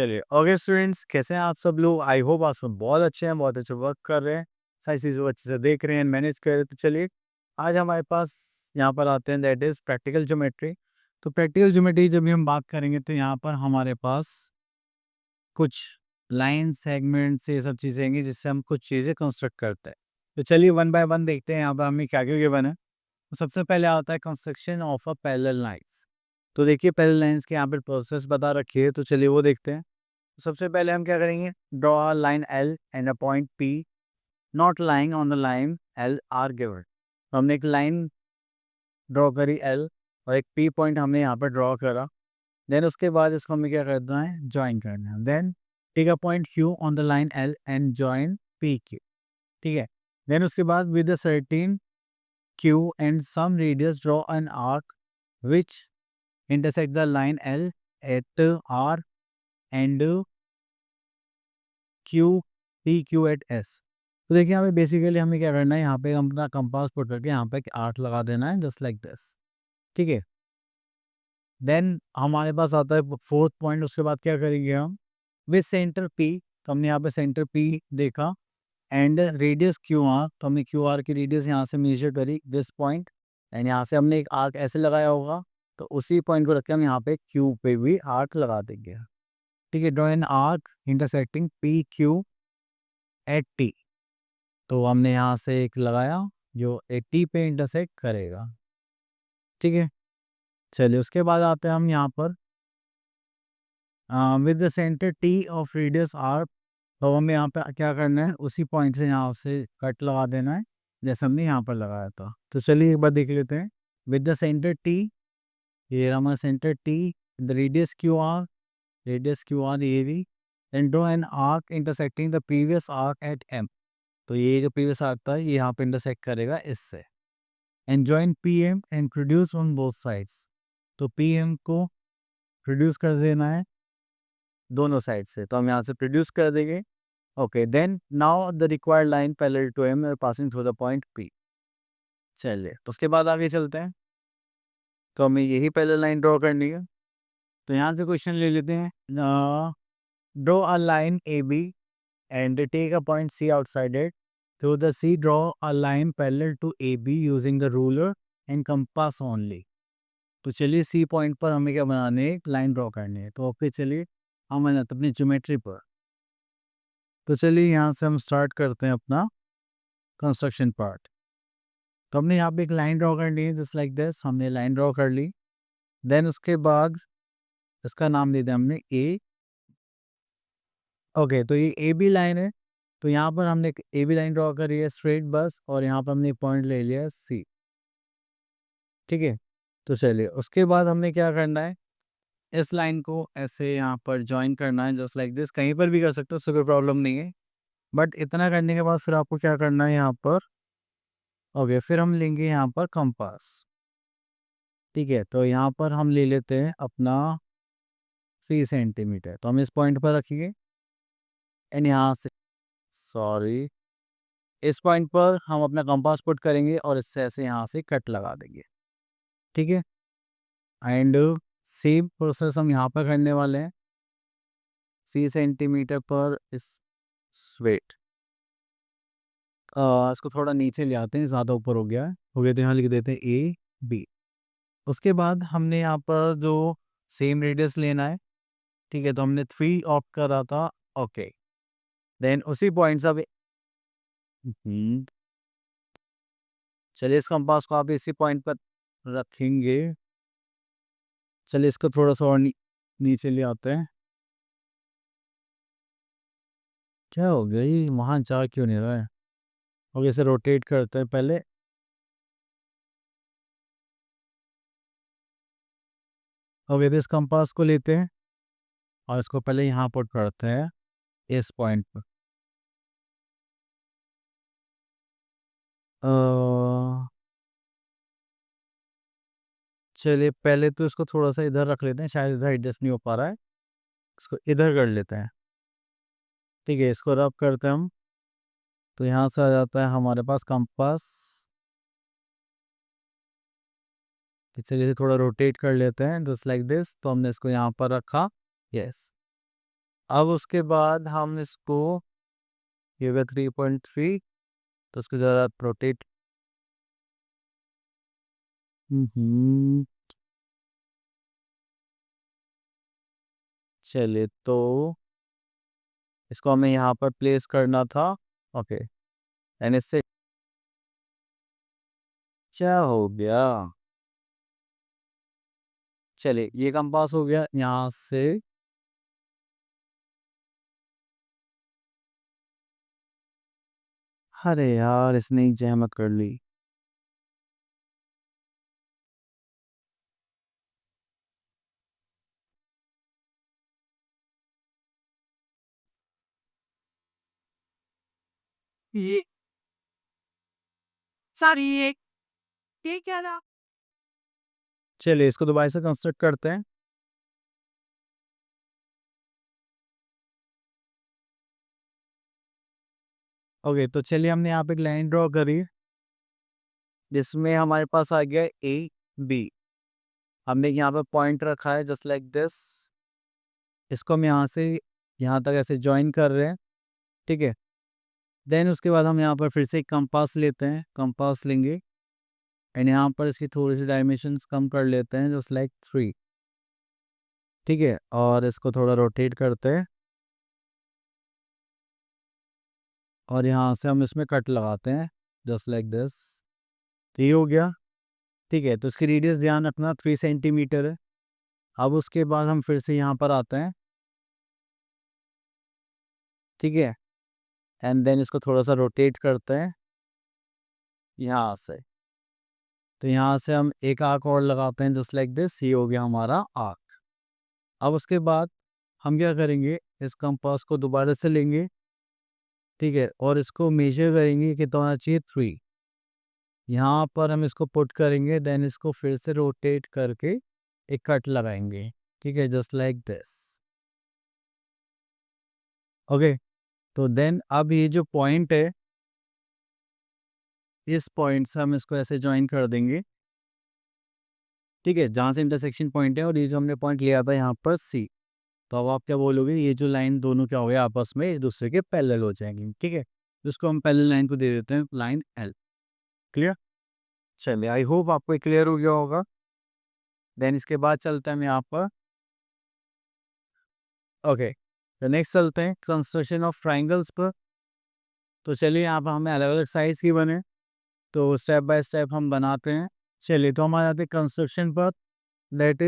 चलिए, okay students, कैसे हैं आप सब लोग? आई होप आप सब बहुत अच्छे हैं, बहुत अच्छे वर्क कर रहे हैं, सारी चीज़ों को अच्छे से देख रहे हैं, मैनेज कर रहे हैं। तो चलिए, आज हमारे पास यहाँ पर आते हैं, दैट इज़ प्रैक्टिकल ज्योमेट्री। तो प्रैक्टिकल ज्योमेट्री जब भी हम बात करेंगे तो यहाँ पर हमारे पास कुछ लाइन सेगमेंट्स ये सब चीज़ें आएंगी जिससे हम कुछ चीज़ें कंस्ट्रक्ट करते हैं। तो चलिए वन बाय वन देखते हैं यहाँ पर हमें क्या-क्या गिवन है। तो सबसे पहले आता है construction of a parallel lines. तो देखिए पैरेलल लाइन्स के यहाँ पर प्रोसेस बता रखी है, तो चलिए वो देखते हैं। सबसे पहले हम क्या करेंगे, draw a line L and a point P not lying on the line L R given. तो हमने एक लाइन ड्रॉ करी एल और एक पी पॉइंट हमने यहाँ पर ड्रॉ करा। देन उसके बाद इसको हमें क्या करना है, ज्वाइन करना है। Then take a point Q on the line L and join P Q. ठीक है। देन उसके बाद with the certain Q and some radius draw an arc which intersect the line L at R and Q P Q at S. तो देखिए यहाँ पे basically हमें क्या करना है, यहाँ पे हम अपना कंपास पुट करके यहाँ पे एक आर्क लगा देना है जस्ट लाइक दिस। ठीक है। देन हमारे पास आता है फोर्थ पॉइंट। उसके बाद क्या करेंगे हम, विद सेंटर पी। तो हमने यहाँ पे सेंटर पी देखा एंड रेडियस क्यू आर। तो हमने क्यू आर की रेडियस यहाँ से मेजर करी दिस पॉइंट एंड यहाँ से हमने एक आर्क ऐसे लगाया होगा, तो उसी पॉइंट को रख के हम यहाँ पे क्यू पे भी आर्क लगा देंगे। ठीक है। Draw an arc intersecting P Q at T. तो हमने यहाँ से एक लगाया जो 80 पे इंटरसेक्ट करेगा। ठीक है। चलिए उसके बाद आते हैं हम यहाँ पर with the centre T of radius R. तो हमें यहाँ पे क्या करना है, उसी पॉइंट से यहाँ से कट लगा देना है जैसे हमने यहाँ पर लगाया था। तो चलिए एक बार देख लेते हैं। विद द सेंटर टी, ये हमारा centre T, the radius Q R ये भी। And draw an arc intersecting the previous arc at M. तो ये जो प्रीवियस आर्क था ये यहाँ पे इंटरसेक्ट करेगा इससे। And join P M and produce on both sides. तो पी एम को प्रोड्यूस कर देना है दोनों साइड से, तो हम यहाँ से प्रोड्यूस कर देंगे। Okay. Then now the required line parallel to M passing through the point P. चलिए तो उसके बाद आगे चलते हैं। तो हमें यही पैरेलल लाइन ड्रॉ करनी है। तो यहाँ से क्वेश्चन ले लेते हैं। Draw a line A B and take a point C outside it. Through the C, draw a line parallel to AB using the ruler and compass only. तो चलिए सी पॉइंट पर हमें क्या बनाने है, एक लाइन ड्रॉ करनी है। तो ओके चलिए हम बनाते हैं अपनी ज्योमेट्री पर। तो चलिए यहाँ से हम स्टार्ट करते हैं अपना कंस्ट्रक्शन पार्ट। तो हमने यहाँ पे एक लाइन ड्रॉ करनी है जस्ट लाइक दिस। हमने लाइन ड्रॉ कर ली। देन उसके बाद इसका नाम दे दिया हमने ए। ओके। तो ये ए बी लाइन है। तो यहाँ पर हमने एक ए बी लाइन ड्रॉ करी है स्ट्रेट बस, और यहाँ पर हमने पॉइंट ले लिया सी। ठीक है। तो चलिए उसके बाद हमने क्या करना है, इस लाइन को ऐसे यहाँ पर ज्वाइन करना है जस्ट लाइक दिस। कहीं पर भी कर सकते हो, उससे कोई प्रॉब्लम नहीं है। बट इतना करने के बाद फिर आपको क्या करना है यहाँ पर, ओके, फिर हम लेंगे यहाँ पर कंपास। ठीक है। तो यहाँ पर हम ले लेते हैं अपना 3 सेंटीमीटर। तो हम इस पॉइंट पर रखेंगे एंड यहाँ से, सॉरी, इस पॉइंट पर हम अपना कंपास पुट करेंगे और इससे ऐसे यहाँ से कट लगा देंगे। ठीक है। एंड सेम प्रोसेस हम यहाँ पर करने वाले हैं। 3 सेंटीमीटर पर इस वेट इसको थोड़ा नीचे ले आते हैं, ज़्यादा ऊपर हो गया है, हो गया। तो यहाँ लिख देते हैं ए बी। उसके बाद हमने यहाँ पर जो सेम रेडियस लेना है। ठीक है। तो हमने 3 ऑप्ट करा था। ओके। देन उसी पॉइंट से अब चलिए इस कंपास को आप इसी पॉइंट पर रखेंगे। चलिए इसको थोड़ा सा और नीचे ले आते हैं। क्या हो गया, ये वहाँ जा क्यों नहीं रहा है? और इसे रोटेट करते हैं पहले। अब ये इस कंपास को लेते हैं और इसको पहले यहाँ पुट करते हैं इस पॉइंट पर। चलिए पहले तो इसको थोड़ा सा इधर रख लेते हैं, शायद इधर एडजस्ट नहीं हो पा रहा है। इसको इधर कर लेते हैं। ठीक है। इसको रब करते हैं हम। तो यहाँ से आ जाता है हमारे पास कंपास। चलिए थोड़ा रोटेट कर लेते हैं जस्ट लाइक दिस। तो हमने इसको यहाँ पर रखा। यस। अब उसके बाद हम इसको ये हुआ 3.3, तो उसको ज़रा रोटेट। चलिए, तो इसको हमें यहाँ पर प्लेस करना था। ओके, एंड इससे क्या हो गया? चलिए, ये कंपास हो गया यहाँ से। अरे यार, इसने एक जहमत कर ली। ये सारी एक ये क्या था? चलिए, इसको दोबारा से कंस्ट्रक्ट करते हैं। ओके, तो चलिए, हमने यहाँ पे एक लाइन ड्रॉ करी जिसमें हमारे पास आ गया ए बी। हमने यहाँ पे पॉइंट रखा है जस्ट लाइक दिस। इसको हम यहाँ से यहाँ तक ऐसे ज्वाइन कर रहे हैं, ठीक है। देन उसके बाद हम यहाँ पर फिर से एक कंपास लेते हैं, कंपास लेंगे एंड यहाँ पर इसकी थोड़ी सी डायमेंशंस कम कर लेते हैं जस्ट लाइक 3, ठीक है। और इसको थोड़ा रोटेट करते हैं और यहाँ से हम इसमें कट लगाते हैं जस्ट लाइक दिस। तो ये हो गया, ठीक है। तो इसकी रेडियस ध्यान रखना 3 सेंटीमीटर है। अब उसके बाद हम फिर से यहाँ पर आते हैं, ठीक है। एंड देन इसको थोड़ा सा रोटेट करते हैं यहाँ से। तो यहाँ से हम एक आर्क और लगाते हैं जस्ट लाइक दिस। ये हो गया हमारा आर्क। अब उसके बाद हम क्या करेंगे, इस कंपास को दोबारा से लेंगे, ठीक है, और इसको मेजर करेंगे कितना होना चाहिए 3। यहाँ पर हम इसको पुट करेंगे, देन इसको फिर से रोटेट करके एक कट लगाएंगे, ठीक है, जस्ट लाइक दिस। ओके, तो देन अब ये जो पॉइंट है, इस पॉइंट से हम इसको ऐसे ज्वाइन कर देंगे, ठीक है, जहाँ से इंटरसेक्शन पॉइंट है। और ये जो हमने पॉइंट लिया था यहाँ पर सी, तो अब आप क्या बोलोगे, ये जो लाइन दोनों क्या हो गया, आपस में एक दूसरे के पैरेलल हो जाएंगे, ठीक है। इसको हम पैरेलल लाइन को दे देते हैं लाइन एल। क्लियर? चलिए, आई होप आपको क्लियर हो गया होगा। देन इसके बाद चलते हैं हम यहाँ पर। ओके, तो नेक्स्ट चलते हैं कंस्ट्रक्शन ऑफ ट्राइंगल्स पर। तो चलिए, यहाँ पर हमें अलग अलग साइड्स की बने, तो स्टेप बाय स्टेप हम बनाते हैं। चलिए, तो हम आ जाते हैं कंस्ट्रक्शन पर। That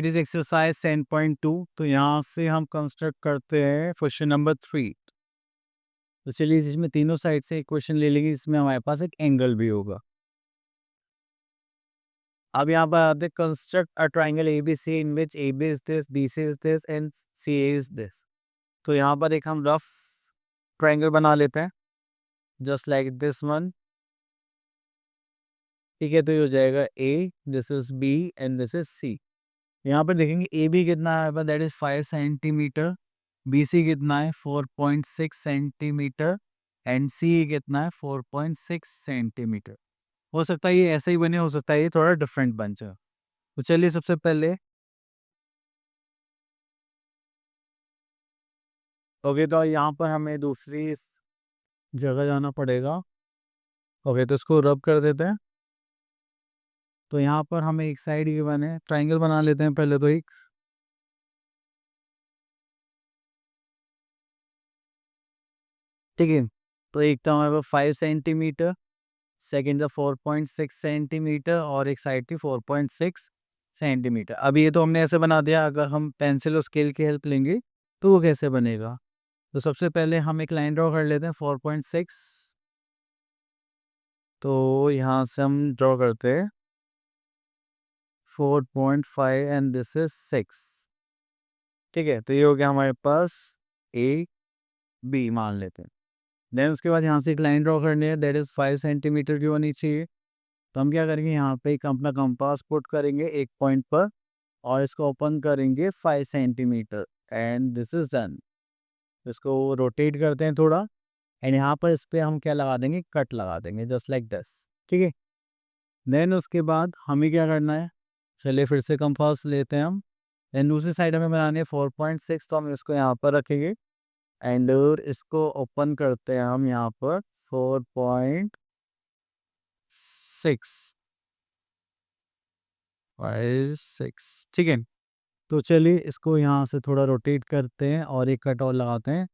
is exercise 10.2। तो यहाँ से हम कंस्ट्रक्ट करते हैं क्वेश्चन नंबर 3। तो चलिए, जिसमें तीनों साइड से एक क्वेश्चन ले लेंगे, इसमें हमारे पास एक एंगल भी होगा। अब यहाँ पर आते हैं, construct a triangle A B C in which A B is this, B C is this and C A is this. तो यहाँ पर एक हम रफ ट्राइंगल बना लेते हैं जस्ट लाइक दिस वन, ठीक है। तो ये हो जाएगा A, this is B and this is C. यहाँ पर देखेंगे ए बी कितना है, that is 5 centimetre. B C कितना है 4.6 सेंटीमीटर एंड सी कितना है 4.6 सेंटीमीटर। हो सकता है ये ऐसे ही बने, हो सकता है ये थोड़ा डिफरेंट बन जाए। तो चलिए, सबसे पहले ओके, तो यहाँ पर हमें दूसरी जगह जाना पड़ेगा। ओके, तो इसको रब कर देते हैं। तो यहाँ पर हमें एक साइड ये बने ट्राइंगल बना लेते हैं पहले तो एक, ठीक है। तो एक तो हमारे पास 5 सेंटीमीटर, सेकेंड का 4.6 सेंटीमीटर और एक साइड की 4.6 सेंटीमीटर। अब ये तो हमने ऐसे बना दिया, अगर हम पेंसिल और स्केल की हेल्प लेंगे तो वो कैसे बनेगा। तो सबसे पहले हम एक लाइन ड्रॉ कर लेते हैं 4.6। तो यहाँ से हम ड्रॉ करते हैं 4.5 एंड दिस इज 6, ठीक है। तो ये हो गया हमारे पास ए बी मान लेते हैं। देन उसके बाद यहाँ से एक लाइन ड्रॉ करनी है, दैट इज 5 सेंटीमीटर की होनी चाहिए। तो हम क्या करेंगे, यहाँ पे एक अपना कंपास पुट करेंगे एक पॉइंट पर और इसको ओपन करेंगे 5 centimetre and this is done. इसको रोटेट करते हैं थोड़ा एंड यहाँ पर इस पर हम क्या लगा देंगे, कट लगा देंगे जस्ट लाइक दिस, ठीक है। देन उसके बाद हमें क्या करना है, चलिए फिर से कंपास लेते हैं हम देन दूसरी साइड हमें बनानी है 4.6, तो हम इसको यहाँ पर रखेंगे एंड इसको ओपन करते हैं हम यहाँ पर 4.6 5 6, ठीक है। तो चलिए इसको यहाँ से थोड़ा रोटेट करते हैं और एक कट और लगाते हैं।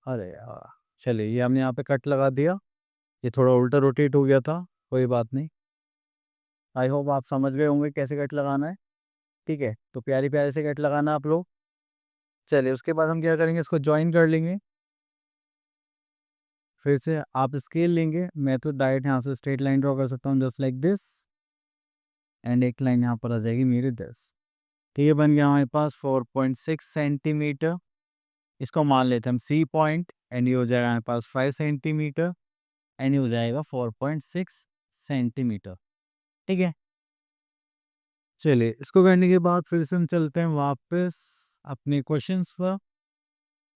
अरे यार, चलिए ये हमने यहाँ पे कट लगा दिया, ये थोड़ा उल्टा रोटेट हो गया था, कोई बात नहीं। आई होप आप समझ गए होंगे कैसे कट लगाना है, ठीक है। तो प्यारी प्यारे से कट लगाना आप लोग। चलिए उसके बाद हम क्या करेंगे, इसको ज्वाइन कर लेंगे। फिर से आप स्केल लेंगे, मैं तो डायरेक्ट यहाँ से स्ट्रेट लाइन ड्रॉ कर सकता हूँ जस्ट लाइक दिस, एंड एक लाइन यहाँ पर आ जाएगी मेरी 10। तो ये बन गया हमारे पास 4.6 सेंटीमीटर। इसको मान लेते हैं हम सी पॉइंट, एंड ये हो जाएगा हमारे पास 5 सेंटीमीटर, एंड ये हो जाएगा 4.6 सेंटीमीटर, ठीक है। चलिए इसको करने के बाद फिर से हम चलते हैं वापस अपने क्वेश्चंस पर।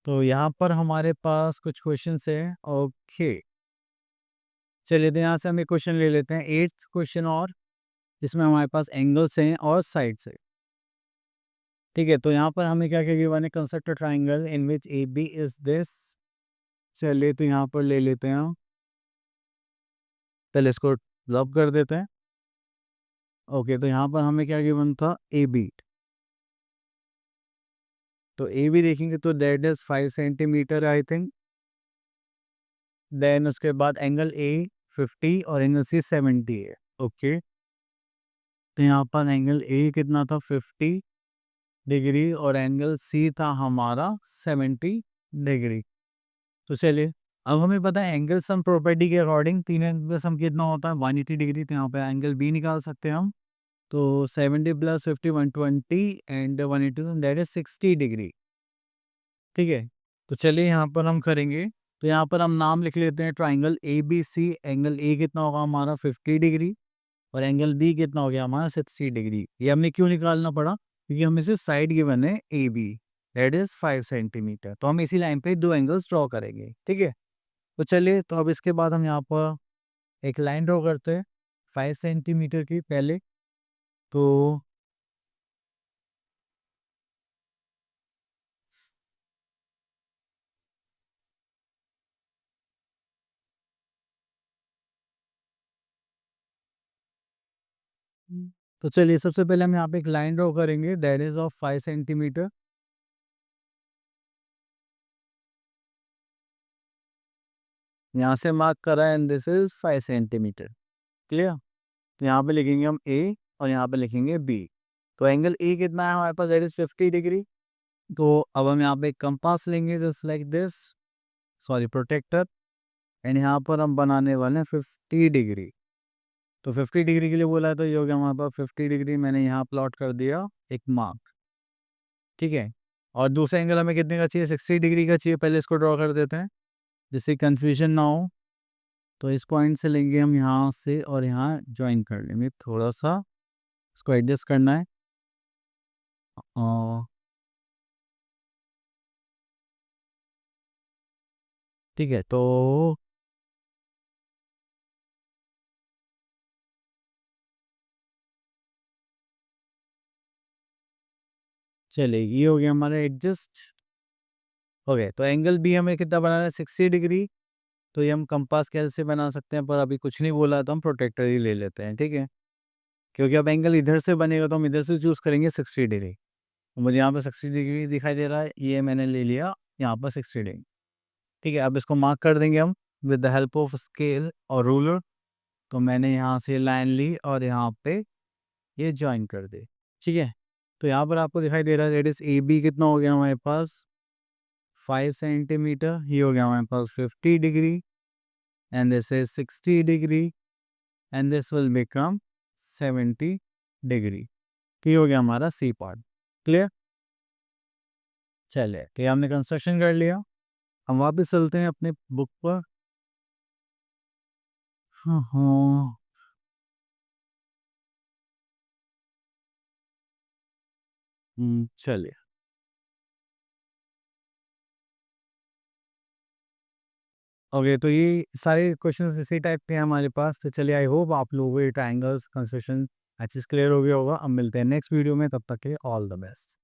तो यहाँ पर हमारे पास कुछ क्वेश्चंस हैं, ओके। चलिए तो यहाँ से हम एक क्वेश्चन ले लेते हैं, 8th क्वेश्चन, और जिसमें हमारे पास एंगल्स हैं और साइड्स है, ठीक है। तो यहाँ पर हमें क्या क्या गिवन है, construct a triangle in which A B is this. चलिए तो यहाँ पर ले लेते हैं हम, पहले इसको रब कर देते हैं। ओके, तो यहाँ पर हमें क्या गिवन था, ए बी। तो ए बी देखेंगे तो that is 5 centimetre I think. Then उसके बाद एंगल ए 50 और एंगल सी 70 है, ओके। तो यहाँ पर एंगल ए कितना था, 50 डिग्री, और एंगल सी था हमारा 70 डिग्री। तो चलिए अब हमें पता है एंगल सम प्रॉपर्टी के अकॉर्डिंग तीन एंगल सम कितना होता है, 180 डिग्री। तो यहाँ पे एंगल बी निकाल सकते हैं हम। तो 70 + 50 120 एंड 180 दैट इज 60 डिग्री, ठीक है। तो चलिए यहाँ पर हम करेंगे, तो यहाँ पर हम नाम लिख लेते हैं triangle A B C. Angle A कितना होगा हमारा 50 डिग्री, और एंगल बी कितना हो गया हमारा 60 डिग्री। ये हमने क्यों निकालना पड़ा, क्योंकि हमें सिर्फ साइड गिवन है A B, that is 5 centimetre. तो हम इसी लाइन पे दो एंगल्स ड्रॉ करेंगे, ठीक है। तो चलिए तो अब इसके बाद हम यहाँ पर एक लाइन ड्रॉ करते हैं 5 सेंटीमीटर की पहले। तो तो चलिए सबसे पहले हम यहाँ पे एक लाइन ड्रॉ करेंगे दैट इज ऑफ 5 सेंटीमीटर। यहाँ से मार्क करा है and this is 5 centimetre, clear. तो यहाँ पे लिखेंगे हम ए और यहाँ पे लिखेंगे बी। तो एंगल ए कितना है हमारे पास, दैट इज 50 डिग्री। तो अब हम यहाँ पे एक कंपास लेंगे just like this, sorry protractor, and यहाँ पर हम बनाने वाले हैं 50 डिग्री। तो 50 डिग्री के लिए बोला है, तो ये हो गया हमारे पास 50 डिग्री, मैंने यहाँ प्लॉट कर दिया एक मार्क, ठीक है। और दूसरा एंगल हमें कितने का चाहिए, 60 डिग्री का चाहिए। पहले इसको ड्रॉ कर देते हैं जिससे कंफ्यूजन ना हो। तो इस पॉइंट से लेंगे हम यहाँ से और यहाँ ज्वाइन कर लेंगे, थोड़ा सा इसको एडजस्ट करना है। और ठीक है, तो चलिए ये हो गया हमारा एडजस्ट, हो गया। तो एंगल बी हमें कितना बनाना है, 60 डिग्री। तो ये हम कंपास स्केल से बना सकते हैं, पर अभी कुछ नहीं बोला तो हम प्रोटेक्टर ही ले लेते हैं, ठीक है। क्योंकि अब एंगल इधर से बनेगा तो हम इधर से चूज़ करेंगे 60 डिग्री। तो मुझे यहाँ पे 60 डिग्री दिखाई दे रहा है, ये मैंने ले लिया यहाँ पर 60 डिग्री, ठीक है। अब इसको मार्क कर देंगे हम with the help of scale और रूलर। तो मैंने यहाँ से लाइन ली और यहाँ पे ये ज्वाइन कर दे, ठीक है। तो यहाँ पर आपको दिखाई दे रहा है दैट इज ए बी कितना हो गया हमारे पास 5 सेंटीमीटर, ये हो गया हमारे पास 50 degree, and this is 60 degree, and this will become 70 degree. ये हो गया हमारा सी पार्ट, क्लियर। चलिए तो ये हमने कंस्ट्रक्शन कर लिया। हम वापस चलते हैं अपने बुक पर। हाँ हाँ, चलिए। ओके, तो ये सारे क्वेश्चंस इसी टाइप के हैं हमारे पास। तो चलिए आई होप आप लोगों को ये ट्रायंगल्स कंस्ट्रक्शन अच्छे से क्लियर हो गया होगा। अब मिलते हैं नेक्स्ट वीडियो में, तब तक के लिए ऑल द बेस्ट।